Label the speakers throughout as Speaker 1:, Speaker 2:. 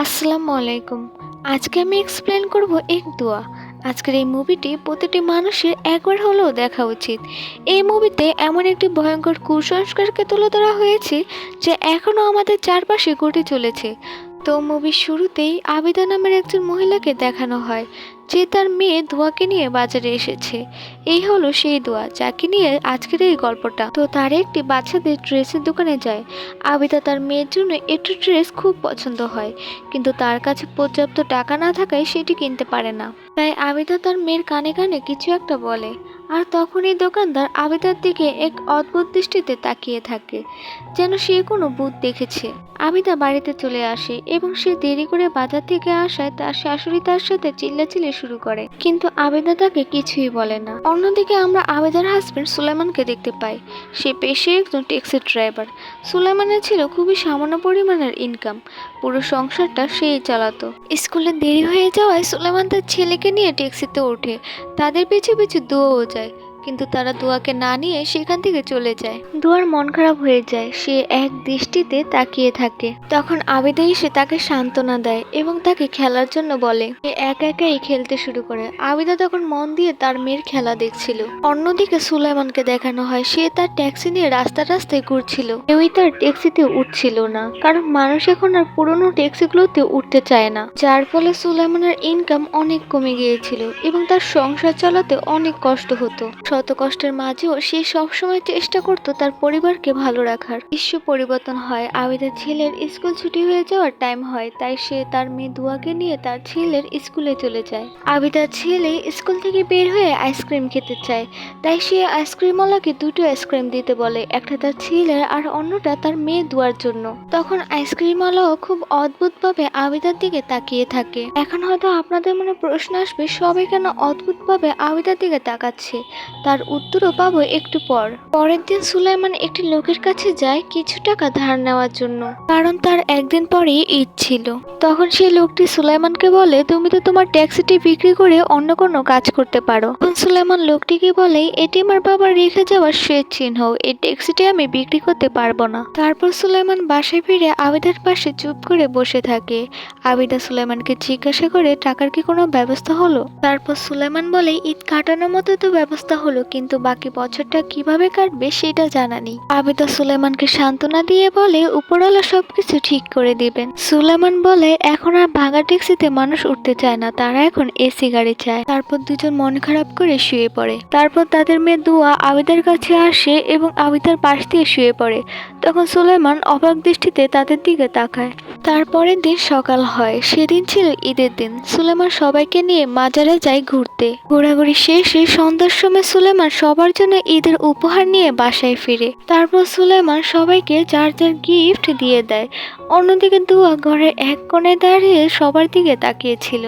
Speaker 1: আসসালামু আলাইকুম। আজকে আমি এক্সপ্লেন করব এক দোয়া। আজকের এই মুভিটি প্রতিটি মানুষের একবার হলেও দেখা উচিত। এই মুভিতে এমন একটি ভয়ঙ্কর কুসংস্কারকে তুলে ধরা হয়েছে যে এখনও আমাদের চারপাশে ঘটে চলেছে। তো মুভির শুরুতেই আবিদা নামের একজন মহিলাকে দেখানো হয় যে তার মেয়ে দোয়াকে নিয়ে বাজারে এসেছে। এই হলো সেই দোয়া যাকে নিয়ে আজকের এই গল্পটা। তো তার একটি বাচ্চাদের ড্রেসের দোকানে যায়। আবিদা তার মেয়ের জন্য একটি ড্রেস খুব পছন্দ হয়, কিন্তু তার কাছে পর্যাপ্ত টাকা না থাকায় সেটি কিনতে পারে না। তাই আবিদা তার মেয়ের কানে কানে কিছু একটা বলে, আর তখনই দোকানদার আবিদার দিকে এক অদ্ভুত দৃষ্টিতে তাকিয়ে থাকে, যেন সে কোনো ভূত দেখেছে। আবিদা বাড়িতে চলে আসে এবং সে দেরি করে বাজার থেকে আসায় তার শাশুড়ি তার সাথে চিল্লাচিল্লি শুরু করে, কিন্তু আবিদা তাকে কিছুই বলে না। অন্যদিকে আমরা আবিদার হাজবেন্ড সুলাইমানকে দেখতে পাই। সে পেশায় একজন ট্যাক্সি ড্রাইভার। সুলাইমানের ছিল খুবই সামান্য পরিমাণের ইনকাম, পুরো সংসারটা সেই চালাতো। স্কুলে দেরি হয়ে যাওয়ায় সুলাইমান তার ছেলেকে নিয়ে ট্যাক্সিতে ওঠে। তাদের পিছু পিছু দোয়াও যায়, কিন্তু তারা দোয়াকে না নিয়ে সেখান থেকে চলে যায়। দোয়ার মন খারাপ হয়ে যায়, সে এক দৃষ্টিতে তাকিয়ে থাকে। তখন আবিদা এসে তাকে সান্ত্বনা দেয় এবং তাকে খেলার জন্য বলে। সে একা একাই খেলতে শুরু করে। আবিদা তখন মন দিয়ে তার মেয়ের খেলা দেখছিল। অন্যদিকে সুলাইমানকে দেখানো হয় সে তার ট্যাক্সি নিয়ে রাস্তায় ঘুরছিল। কেউই তার ট্যাক্সিতে উঠছিল না, কারণ মানুষ এখন আর পুরোনো ট্যাক্সিগুলোতে উঠতে চায় না, যার ফলে সুলাইমানের ইনকাম অনেক কমে গিয়েছিল এবং তার সংসার চালাতে অনেক কষ্ট হতো। শত কষ্টের মাঝেও সে সবসময় চেষ্টা করত তার পরিবারকে ভালো রাখার। দৃশ্য পরিবর্তন হয়। আবিদার ছেলের স্কুল ছুটি হয়ে যাওয়ার টাইম হয়, তাই সে তার মেয়ে দুয়াকে নিয়ে তার ছেলের স্কুলে চলে যায়। আবিদার ছেলে স্কুল থেকে বের হয়ে আইসক্রিম খেতে চায়, তাই সে আইসক্রিমওয়ালাকে দুটো আইসক্রিম দিতে বলে, একটা তার ছেলের আর অন্যটা তার মেয়ে দুয়ার জন্য। তখন আইসক্রিমওয়ালাও খুব অদ্ভুতভাবে আবিদার দিকে তাকিয়ে থাকে। এখন হয়তো আপনাদের মনে প্রশ্ন আসবে, সবাই কেন অদ্ভুতভাবে আবিদার দিকে তাকাচ্ছে? তার উত্তরও পাবো একটু পর। পরের দিন সুলাইমান একটি লোকের কাছে যায় কিছু টাকা ধার নেওয়ার জন্য, কারণ তার একদিন পরেই ঈদ ছিল। তখন সেই লোকটি সুলাইমানকে বলে, তুমি তো তোমার ট্যাক্সিটি বিক্রি করে অন্য কোনো কাজ করতে পারো। তখন সুলাইমান লোকটিকে বলে, এটি আমার বাবার রেখে যাওয়ার শেষ চিহ্ন, এই ট্যাক্সিটি আমি বিক্রি করতে পারবো না। তারপর সুলাইমান বাসায় ফিরে আবিদার পাশে চুপ করে বসে থাকে। আবিদা সুলাইমানকে জিজ্ঞাসা করে, টাকার কি কোনো ব্যবস্থা হলো? তারপর সুলাইমান বলে, ঈদ কাটানোর মতো তো ব্যবস্থা হলো, কিন্তু বাকি বছরটা কিভাবে কাটবে সেটা জানা নেই। আবিদা সুলাইমানকে সান্ত্বনা দিয়ে বলে, উপরওয়ালা সবকিছু ঠিক করে দিবেন। সুলাইমান বলে, এখন আর ভাঙা ট্যাক্সিতে মানুষ উঠতে চায় না, তারা এখন এসি গাড়ি চায়। তারপর দুজন মন খারাপ করে শুয়ে পড়ে। তারপর তাদের মেয়ে দুয়া আবিদার কাছে আসে এবং আবিদার পাশ দিয়ে শুয়ে পড়ে। তখন সুলাইমান অবাক দৃষ্টিতে তাদের দিকে তাকায়। তারপরের দিন সকাল হয়। সেদিন ছিল ঈদের দিন। সুলাইমান সবাইকে নিয়ে মাজারে যায় ঘুরতে। ঘোরাঘুরি শেষে সন্ধ্যার সময় সুলাইমান সবার জন্য ঈদের উপহার নিয়ে বাসায় ফিরে। তারপর সুলাইমান সবাইকে যার যার গিফট দিয়ে দেয়। অন্যদিকে দুয়া ঘরের এক কোণে দাঁড়িয়ে সবার দিকে তাকিয়েছিল,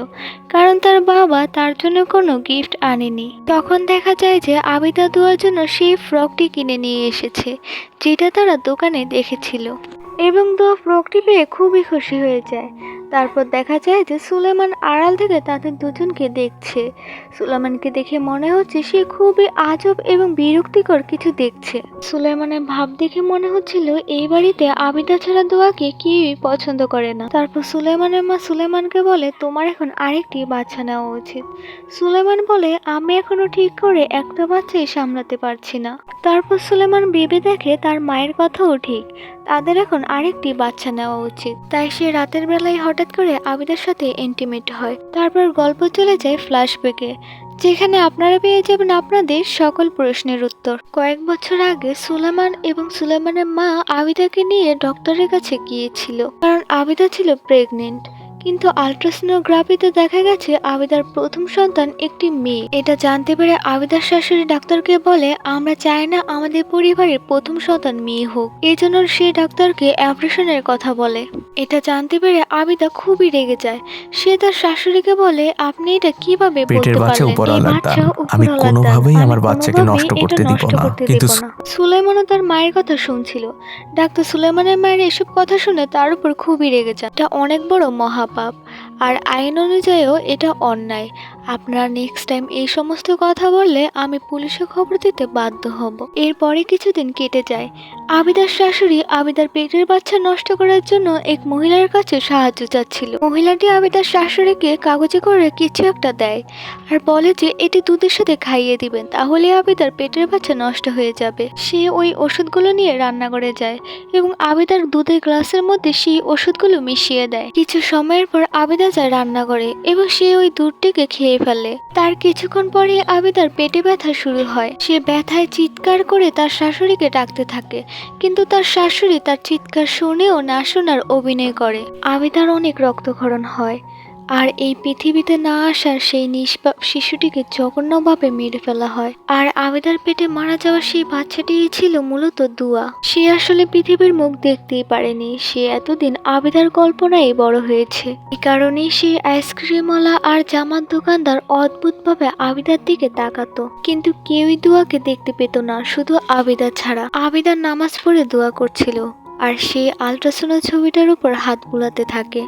Speaker 1: কারণ তার বাবা তার জন্য কোনো গিফট আনেনি। তখন দেখা যায় যে আবিদা দুয়ার জন্য সেই ফ্রকটি কিনে নিয়ে এসেছে, যেটা তারা দোকানে দেখেছিল, এবং দোয়া ফ্রকটি পেয়ে খুবই খুশি হয়ে যায়। তারপর দেখা যায় যে সুলাইমান আড়াল থেকে তাদের দুজনকে দেখছে। সুলাইমানকে দেখে মনে হচ্ছে সে খুবই আজব এবং বিরক্তিকর কিছু দেখছে। সুলাইমানের ভাব দেখে মনে হচ্ছিল এই বাড়িতে আবিদা ছাড়া দোয়াকে কেউই পছন্দ করে না। তারপর সুলাইমানের মা সুলাইমানকে বলে, তোমার এখন আরেকটি বাচ্চা নেওয়া উচিত। সুলাইমান বলে, আমি এখনো ঠিক করে একটা বাচ্চাই সামলাতে পারছি না। তারপর সুলাইমান ভেবে দেখে তার মায়ের কথাও ঠিক, তাদের এখন আরেকটি বাচ্চা নেওয়া উচিত। তাই সে রাতের বেলায় হঠাৎ করে আবিদার সাথে ইন্টিমেট হয়। তারপর গল্প চলে যায় ফ্ল্যাশব্যাকে, যেখানে আপনারা পেয়ে যাবেন আপনাদের সকল প্রশ্নের উত্তর। কয়েক বছর আগে সুলাইমান এবং সুলাইমানের মা আবিদাকে নিয়ে ডক্টরের কাছে গিয়েছিল, কারণ আবিদা ছিল প্রেগনেন্ট। কিন্তু আল্ট্রাসোনোগ্রাফিতে দেখা গেছে আবিদার প্রথম সন্তান একটি মেয়ে। এটা জানতে পেরে আবিদার শাশুড়ি ডাক্তারকে বলে, আমরা চাই না আমাদের পরিবারের প্রথম সন্তান মেয়ে হোক। এই জন্য সে ডাক্তারকে অপারেশনের কথা বলে। এটা জানতে পেরে আবিদা খুবই রেগে যায়। সে তার শাশুড়িকে বলে, আপনি এটা কিভাবে বলতে পারলেন? এই বাচ্চা উপরওয়ালার দান, আমি কোনোভাবেই এটা নষ্ট করতে দেব না। সুলাইমানও তার মায়ের কথা শুনছিল। ডাক্তার সুলাইমানের মায়ের এসব কথা শুনে তার উপর খুবই রেগে যায়। এটা অনেক বড় মহাপাপ, আর আইন অনুযায়ীও এটা অন্যায়। আপনারা নেক্সট টাইম এই সমস্ত কথা বললে আমি পুলিশে খবর দিতে বাধ্য হব। এরপরে কিছুদিন কেটে যায়। আবিদার শাশুড়ি আবিদার পেটের বাচ্চা নষ্ট করার জন্য এক মহিলার কাছে সাহায্য চাচ্ছিল। মহিলাটি আবিদার শাশুড়িকে কাগজে করে কিছু একটা দেয় আর বলে যে এটি দুধের সাথে খাইয়ে দিবেন, তাহলে আবিদার পেটের বাচ্চা নষ্ট হয়ে যাবে। সে ওই ওষুধগুলো নিয়ে রান্নাঘরে যায় এবং আবিদার দুধের গ্লাসের মধ্যে সেই ওষুধগুলো মিশিয়ে দেয়। কিছু সময়ের পর আবিদা যায় রান্নাঘরে এবং সে ওই দুধটিকে খেয়ে ফেলে। তার কিছুক্ষণ পরে আবিদার পেটে ব্যথা শুরু হয়। সে ব্যথায় চিৎকার করে তার শাশুড়িকে ডাকতে থাকে, কিন্তু তার শাশুড়ি তার চিৎকার শুনেও না শোনার অভিনয় করে। আবিদার অনেক রক্তক্ষরণ হয় আর এই পৃথিবীতে না আসার সেই নিষ্পাপ শিশুটিকে জঘন্যভাবে মেরে ফেলা হয়। আর আবিদার পেটে মারা যাওয়া সেই বাচ্চাটি ছিল মূলত দুয়া। সে আসলে পৃথিবীর মুখ দেখতেই পারেনি। সে এতদিন আবিদার কল্পনায় বড় হয়েছে। এই কারণেই সেই আইসক্রিমওয়ালা আর জামার দোকানদার অদ্ভুতভাবে আবিদার দিকে তাকাতো, কিন্তু কেউই দুয়াকে দেখতে পেত না, শুধু আবিদা ছাড়া। আবিদার নামাজ পড়ে দোয়া করছিল আর সে আল্ট্রাসাউন্ড ছবিটার উপর হাত বুলাতে থাকে।